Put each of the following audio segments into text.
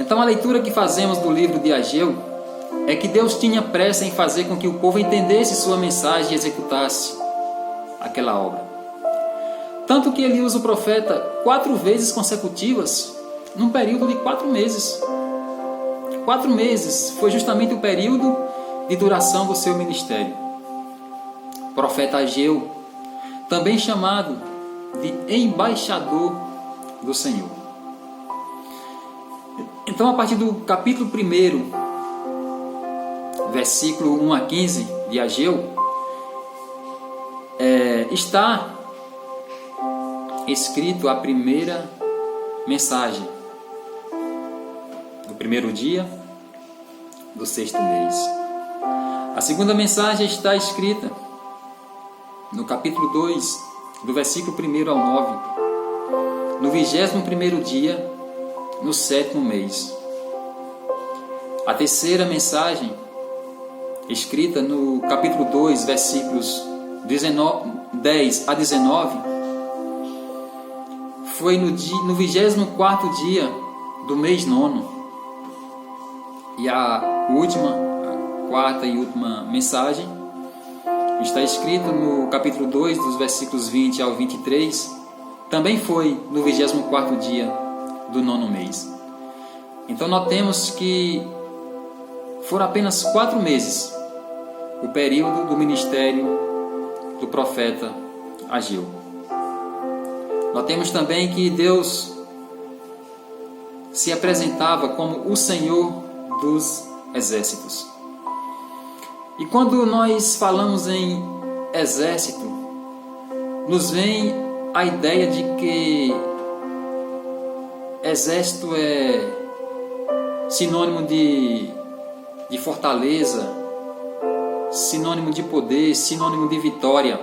Então a leitura que fazemos do livro de Ageu é que Deus tinha pressa em fazer com que o povo entendesse sua mensagem e executasse aquela obra. Tanto que ele usa o profeta 4 vezes consecutivas, num período de 4 meses. 4 meses foi justamente o período de duração do seu ministério. O profeta Ageu, também chamado de embaixador do Senhor. Então, a partir do capítulo 1, versículo 1 a 15 de Ageu, está escrito a primeira mensagem do primeiro dia do 6º mês. A segunda mensagem está escrita no capítulo 2, do versículo 1 ao 9, no 21º dia, no 7º mês. A terceira mensagem, escrita no capítulo 2, versículos 10 a 19, foi no 24º dia do mês 9º. E a quarta e última mensagem está escrito no capítulo 2, dos versículos 20 ao 23, também foi no 24º dia do 9º mês. Então notemos que foram apenas 4 meses o período do ministério do profeta Ageu. Notemos também que Deus se apresentava como o Senhor dos exércitos. E quando nós falamos em exército, nos vem a ideia de que exército é sinônimo de fortaleza, sinônimo de poder, sinônimo de vitória.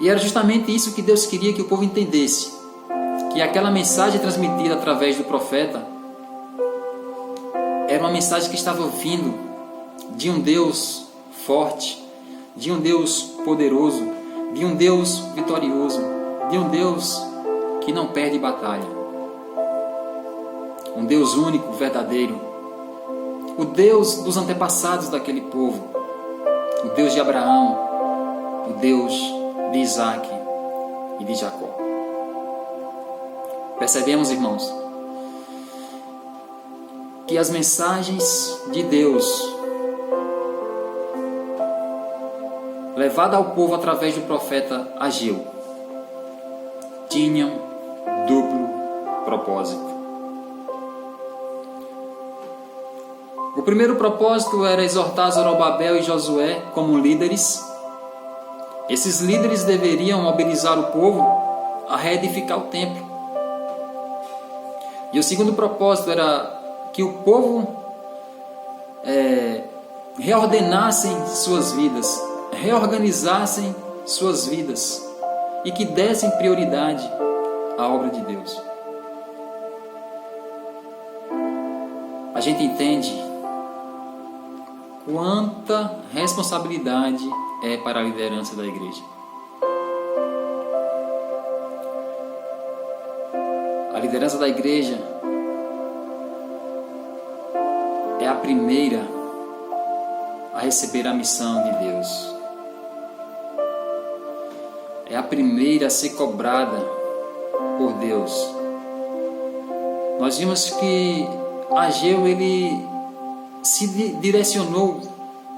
E era justamente isso que Deus queria que o povo entendesse, que aquela mensagem transmitida através do profeta era uma mensagem que estava vindo de um Deus forte, de um Deus poderoso, de um Deus vitorioso, de um Deus que não perde batalha. Um Deus único, verdadeiro. O Deus dos antepassados daquele povo. O Deus de Abraão. O Deus de Isaac e de Jacó. Percebemos, irmãos, que as mensagens de Deus levada ao povo através do profeta Ageu tinham duplo propósito. O primeiro propósito era exortar Zorobabel e Josué como líderes. Esses líderes deveriam mobilizar o povo a reedificar o templo. E o segundo propósito era que o povo reordenassem suas vidas, reorganizassem suas vidas e que dessem prioridade à obra de Deus. A gente entende quanta responsabilidade é para a liderança da igreja. A liderança da igreja é a primeira a receber a missão de Deus. É a primeira a ser cobrada por Deus. Nós vimos que Ageu ele se direcionou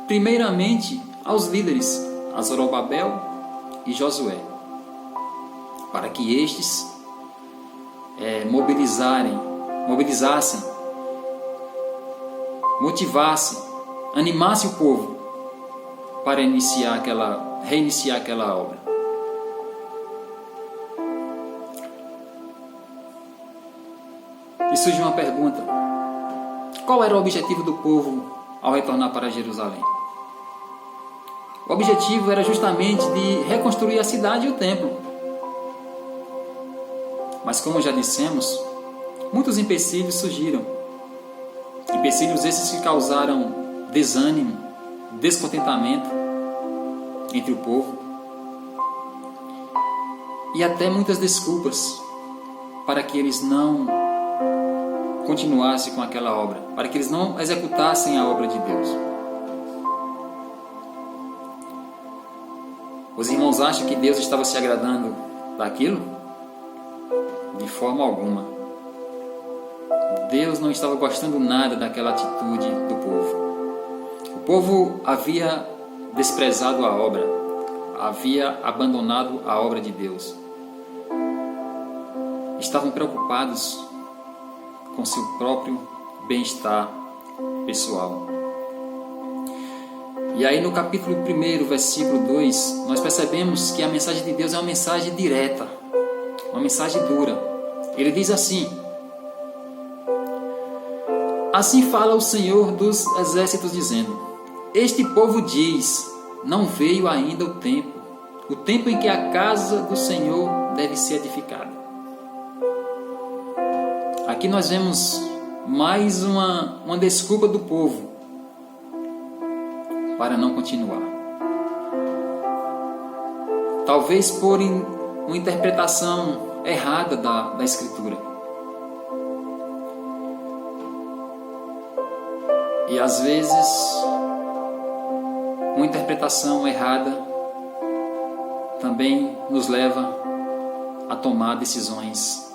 primeiramente aos líderes, a Zorobabel e Josué, para que estes mobilizassem, motivassem, animassem o povo para reiniciar aquela obra. E surge uma pergunta: qual era o objetivo do povo ao retornar para Jerusalém? O objetivo era justamente de reconstruir a cidade e o templo. Mas como já dissemos, muitos empecilhos surgiram. Empecilhos esses que causaram desânimo, descontentamento entre o povo e até muitas desculpas para que eles não continuasse com aquela obra, para que eles não executassem a obra de Deus. Os irmãos acham que Deus estava se agradando daquilo? De forma alguma. Deus não estava gostando nada daquela atitude do povo. O povo havia desprezado a obra, havia abandonado a obra de Deus. Estavam preocupados com seu próprio bem-estar pessoal. E aí no capítulo 1, versículo 2, nós percebemos que a mensagem de Deus é uma mensagem direta, uma mensagem dura. Ele diz assim: assim fala o Senhor dos exércitos, dizendo: este povo diz, não veio ainda o tempo em que a casa do Senhor deve ser edificada. Aqui nós vemos mais uma desculpa do povo para não continuar. Talvez por uma interpretação errada da Escritura. E às vezes, uma interpretação errada também nos leva a tomar decisões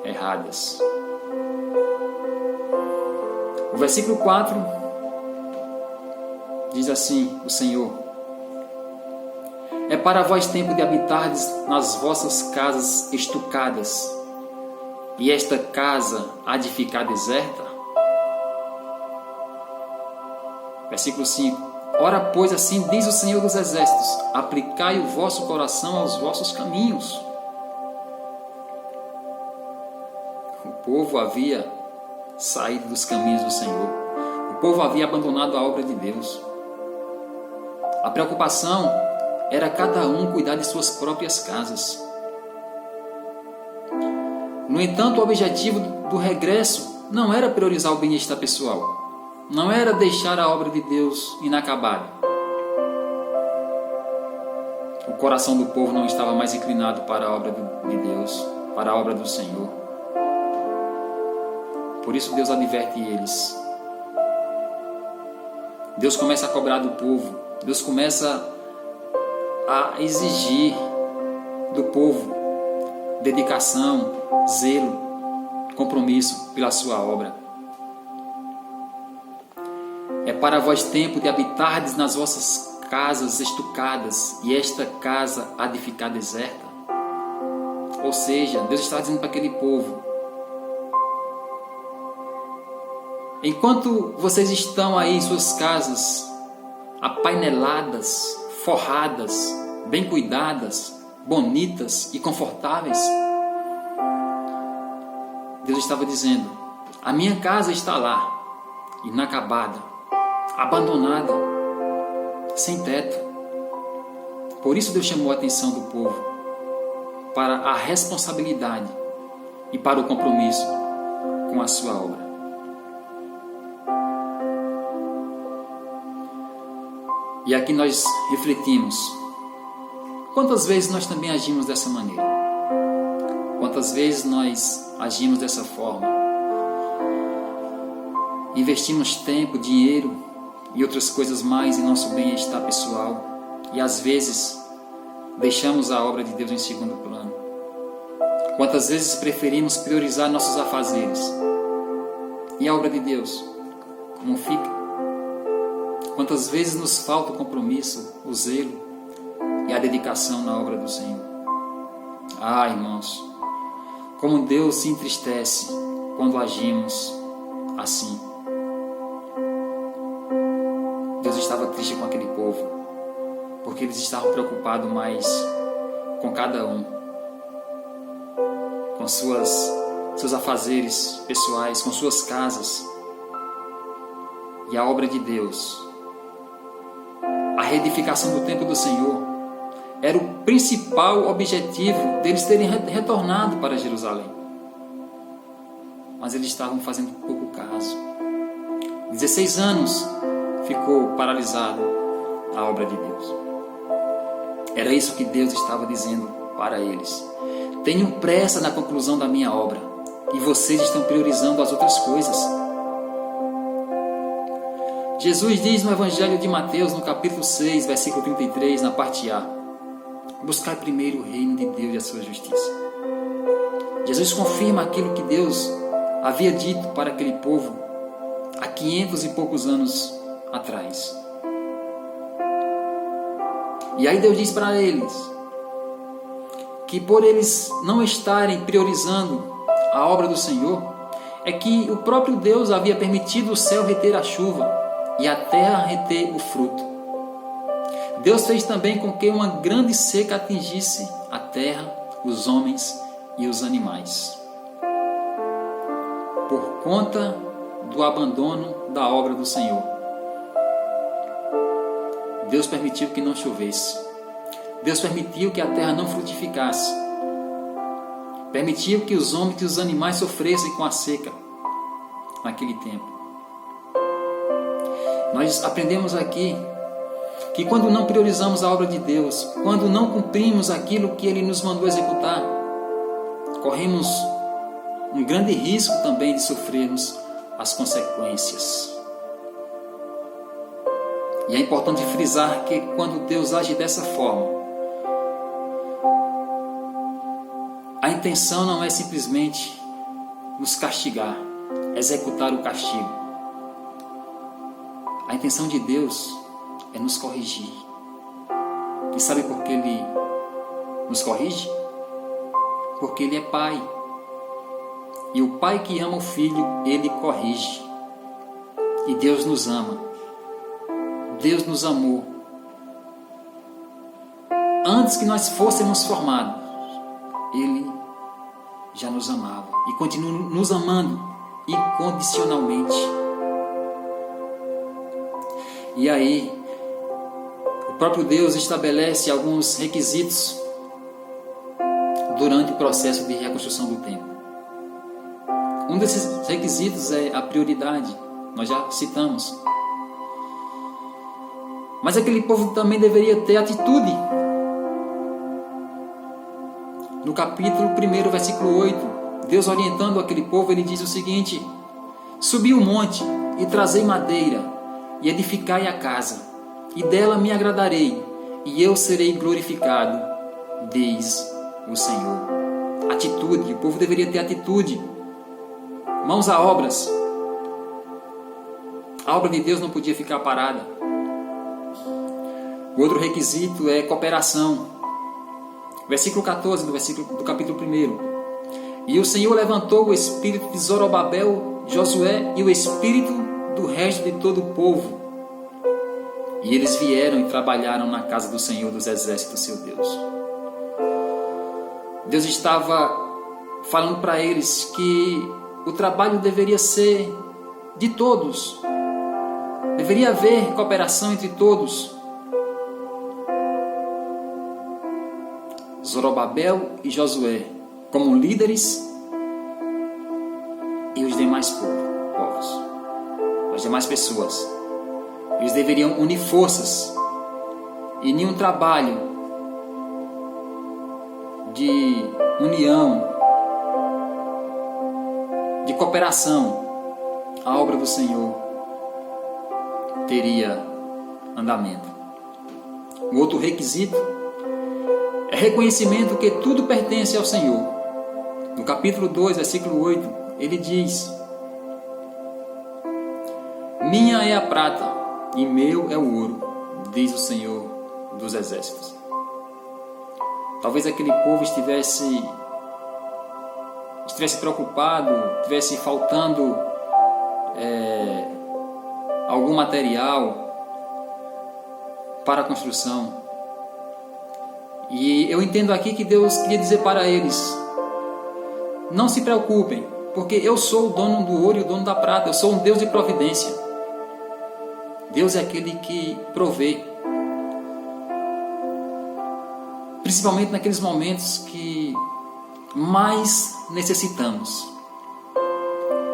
erradas. O versículo 4 diz assim: o Senhor: é para vós tempo de habitardes nas vossas casas estucadas, e esta casa há de ficar deserta? Versículo 5: ora, pois, assim diz o Senhor dos Exércitos: aplicai o vosso coração aos vossos caminhos. O povo havia saído dos caminhos do Senhor. O povo havia abandonado a obra de Deus. A preocupação era cada um cuidar de suas próprias casas. No entanto, o objetivo do regresso não era priorizar o bem-estar pessoal. Não era deixar a obra de Deus inacabada. O coração do povo não estava mais inclinado para a obra de Deus, para a obra do Senhor. Por isso Deus adverte eles. Deus começa a cobrar do povo. Deus começa a exigir do povo dedicação, zelo, compromisso pela sua obra. É para vós tempo de habitardes nas vossas casas estucadas, e esta casa há de ficar deserta. Ou seja, Deus está dizendo para aquele povo: enquanto vocês estão aí em suas casas, apaineladas, forradas, bem cuidadas, bonitas e confortáveis, Deus estava dizendo: a minha casa está lá, inacabada, abandonada, sem teto. Por isso Deus chamou a atenção do povo para a responsabilidade e para o compromisso com a sua obra. E aqui nós refletimos: quantas vezes nós também agimos dessa maneira? Quantas vezes nós agimos dessa forma? Investimos tempo, dinheiro e outras coisas mais em nosso bem-estar pessoal, e às vezes deixamos a obra de Deus em segundo plano. Quantas vezes preferimos priorizar nossos afazeres? E a obra de Deus, como fica? Quantas vezes nos falta o compromisso, o zelo e a dedicação na obra do Senhor? Ah, irmãos, como Deus se entristece quando agimos assim. Deus estava triste com aquele povo, porque eles estavam preocupados mais com cada um, com seus afazeres pessoais, com suas casas. E a obra de Deus, a reedificação do templo do Senhor, era o principal objetivo deles terem retornado para Jerusalém. Mas eles estavam fazendo pouco caso. 16 anos ficou paralisado a obra de Deus. Era isso que Deus estava dizendo para eles: tenham pressa na conclusão da minha obra, e vocês estão priorizando as outras coisas. Jesus diz no Evangelho de Mateus, no capítulo 6, versículo 33, na parte A: buscai primeiro o reino de Deus e a sua justiça. Jesus confirma aquilo que Deus havia dito para aquele povo há 500 e poucos anos atrás. E aí Deus diz para eles que por eles não estarem priorizando a obra do Senhor, é que o próprio Deus havia permitido o céu reter a chuva e a terra reter o fruto. Deus fez também com que uma grande seca atingisse a terra, os homens e os animais, por conta do abandono da obra do Senhor. Deus permitiu que não chovesse. Deus permitiu que a terra não frutificasse. Permitiu que os homens e os animais sofressem com a seca naquele tempo. Nós aprendemos aqui que quando não priorizamos a obra de Deus, quando não cumprimos aquilo que Ele nos mandou executar, corremos um grande risco também de sofrermos as consequências. E é importante frisar que quando Deus age dessa forma, a intenção não é simplesmente nos castigar, executar o castigo. A intenção de Deus é nos corrigir. E sabe por que Ele nos corrige? Porque Ele é Pai. E o Pai que ama o Filho, Ele corrige. E Deus nos ama. Deus nos amou. Antes que nós fôssemos formados, Ele já nos amava. E continua nos amando incondicionalmente. E aí, o próprio Deus estabelece alguns requisitos durante o processo de reconstrução do templo. Um desses requisitos é a prioridade, nós já citamos. Mas aquele povo também deveria ter atitude. No capítulo 1, versículo 8, Deus orientando aquele povo, Ele diz o seguinte: subi o monte e trazei madeira, e edificai a casa, e dela me agradarei, e eu serei glorificado, diz o Senhor. Atitude, o povo deveria ter atitude. Mãos a obras. A obra de Deus não podia ficar parada. O outro requisito é cooperação. Versículo 14 do capítulo 1. E o Senhor levantou o espírito de Zorobabel, Josué e o espírito do resto de todo o povo. E eles vieram e trabalharam na casa do Senhor dos exércitos, seu Deus. Deus estava falando para eles que o trabalho deveria ser de todos. Deveria haver cooperação entre todos. Zorobabel e Josué como líderes e os demais povos, as demais pessoas. Eles deveriam unir forças e em um trabalho de união, de cooperação, a obra do Senhor teria andamento. O outro requisito é reconhecimento que tudo pertence ao Senhor. No capítulo 2, versículo 8, ele diz: minha é a prata e meu é o ouro, diz o Senhor dos exércitos. Talvez aquele povo estivesse preocupado, estivesse faltando algum material para a construção. E eu entendo aqui que Deus queria dizer para eles: não se preocupem, porque eu sou o dono do ouro e o dono da prata. Eu sou um Deus de providência. Deus é aquele que provê. Principalmente naqueles momentos que mais necessitamos,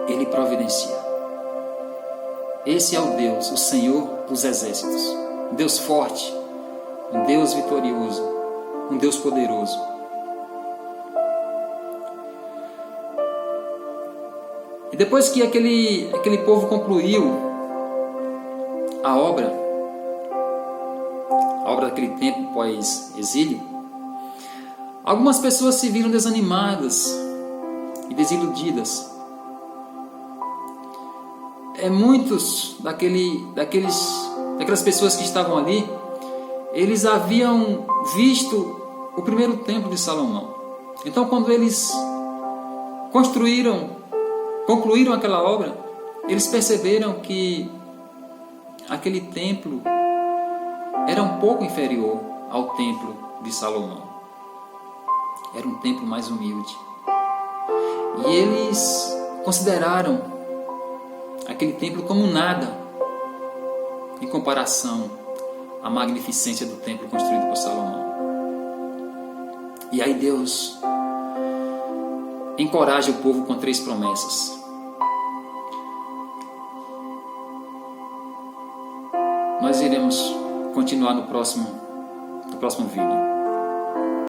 Ele providencia. Esse é o Deus, o Senhor dos exércitos. Um Deus forte, um Deus vitorioso, um Deus poderoso. E depois que aquele povo concluiu a obra daquele templo pós-exílio, algumas pessoas se viram desanimadas e desiludidas. Muitos daquelas pessoas que estavam ali, eles haviam visto o primeiro templo de Salomão. Então, quando eles concluíram aquela obra, eles perceberam que aquele templo era um pouco inferior ao templo de Salomão. Era um templo mais humilde. E eles consideraram aquele templo como nada em comparação à magnificência do templo construído por Salomão. E aí Deus encoraja o povo com 3 promessas. Nós iremos continuar no próximo vídeo.